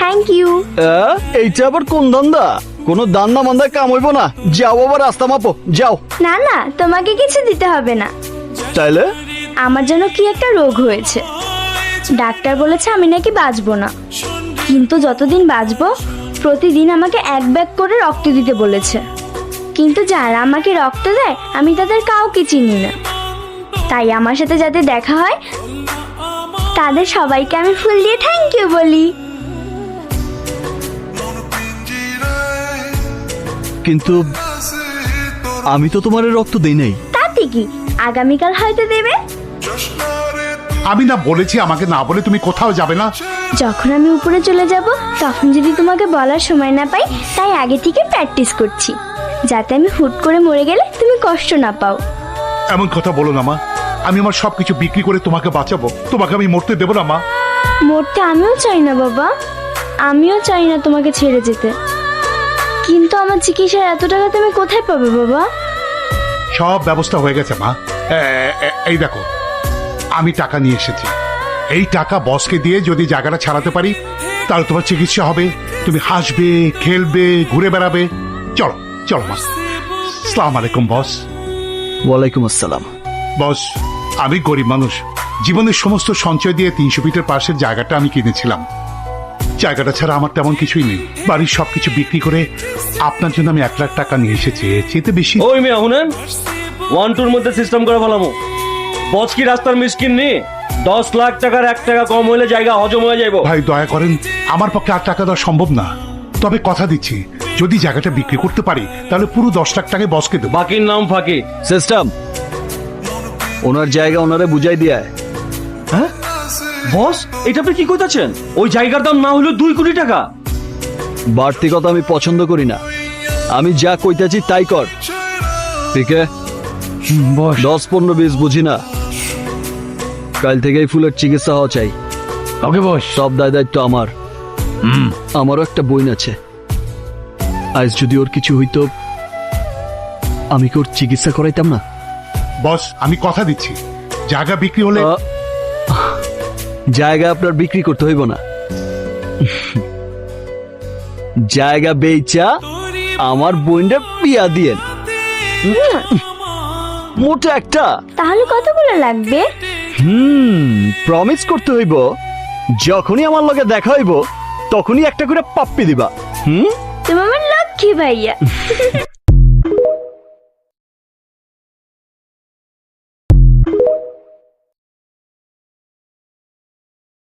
Thank you. এইটা আবার কোন ধান্দা? কোনো দান্দা মান্দা কাম হইব না। যাও আবার রাস্তা মাপো, যাও। না না, তোমাকে কিছু দিতে হবে না। তাইলে আমার যেন কি একটা রোগ হয়েছে, ডাক্তার বলেছে আমি নাকি বাঁচবো না, কিন্তু যতদিন বাঁচবো প্রতিদিন আমাকে 1 ব্যাগ করে রক্ত দিতে বলেছে। কিন্তু যারা আমাকে রক্ত দেয় আমি তাদের কাউকে চিনি না, তাই আমার সাথে যাতে দেখা হয় তাদের সবাইকে আমি ফুল দিয়ে থ্যাংক ইউ বলি। কিন্তু আমি তো তোমার রক্ত দেই নাই। তাতে কি, আগামীকাল হয়তো দেবে। আমি না বলেছি আমাকে না বলে তুমি কোথাও যাবে না। যখন আমি উপরে চলে যাব তখন যদি তোমাকে বলার সময় না পাই, তাই আগে থেকে প্র্যাকটিস করছি, যাতে আমি হুট করে মরে গেলে তুমি কষ্ট না পাও। এমন কথা বলো না মা, আমি আমার সবকিছু বিক্রি করে তোমাকে বাঁচাবো, তোমাকে আমি মরতে দেবো না মা। মরতে আমিও চাই না বাবা, আমিও চাই না তোমাকে ছেড়ে যেতে, কিন্তু আমার চিকিৎসার এত টাকা তুমি কোথায় পাবে বাবা? সব ব্যবস্থা হয়ে গেছে মা। এই দেখো, আমি টাকা নিয়ে এসেছি। এই টাকা বসকে দিয়ে যদি জায়গাটা ছাড়াতে পারি তাহলে তোমার চিকিৎসা হবে, তুমি হাসবে, খেলবে, ঘুরে বেড়াবে। চলো চলো মা। আসসালামু আলাইকুম বস। ওয়ালাইকুম আসসালাম। বস, আমি গরিব মানুষ, জীবনের সমস্ত সঞ্চয় দিয়ে 300 ফিটের পাশের জায়গাটা আমি কিনেছিলাম। জায়গাটা ছাড়া আমার তেমন কিছুই নেই, বাড়ির সবকিছু বিক্রি করে আপনার জন্য আমি 1 লাখ টাকা নিয়ে এসেছি, চেতে বেশি। ওই মেয়ে শুনেন, 1-2 মধ্যে সিস্টেম করে ফেলামো। বস কি রাস্তার মিসকিন নি? 10 লাখ টাকার 1 টাকা কম হইলে জায়গা হজম হয়ে যাইব। ভাই দয়া করেন, আমার পক্ষে 8 টাকা দেওয়া সম্ভব না, তবে কথা দিচ্ছি যদি জায়গাটা বিক্রি করতে পারি তাহলে পুরো 10 লাখ টাকায় বসকে দেবো। বাকির নাম ফাঁকি। সিস্টেম, ওনার জায়গা ওনারে বুঝাই দিয়া। হ্যাঁ বস, এটা আপনি কি কইতাছেন? ওই জায়গার দাম না হলো 2 কোটি টাকা। বাড়তি কথা আমি পছন্দ করি না, আমি যা কইতাছি তাই কর। ঠিক আছে বস 10-15-20 বুঝি না। কাল থেকেই ফুলের চিকিৎসা হওয়া চাই। ওকে বস। সব দায় দায়িত্ব আমার। আমারও একটা বোন আছে, আজ যদি ওর কিছু হইতো আমি কি ওর চিকিৎসা করাইতাম না? বস আমি কথা দিচ্ছি, জায়গা বিক্রি হলে জায়গা আপনার বিক্রি করতে হইব না, জায়গা বেচা আমার বোনটা বিয়া দিয়েন। মোটা একটা। তাহলে কতগুলো লাগবে? প্রমিস করতে হইব, যখনই আমার লগে দেখা হইব তখনই একটা করে পাপ্পি দিবা। তুমি আমার লক্ষ্মী ভাইয়া।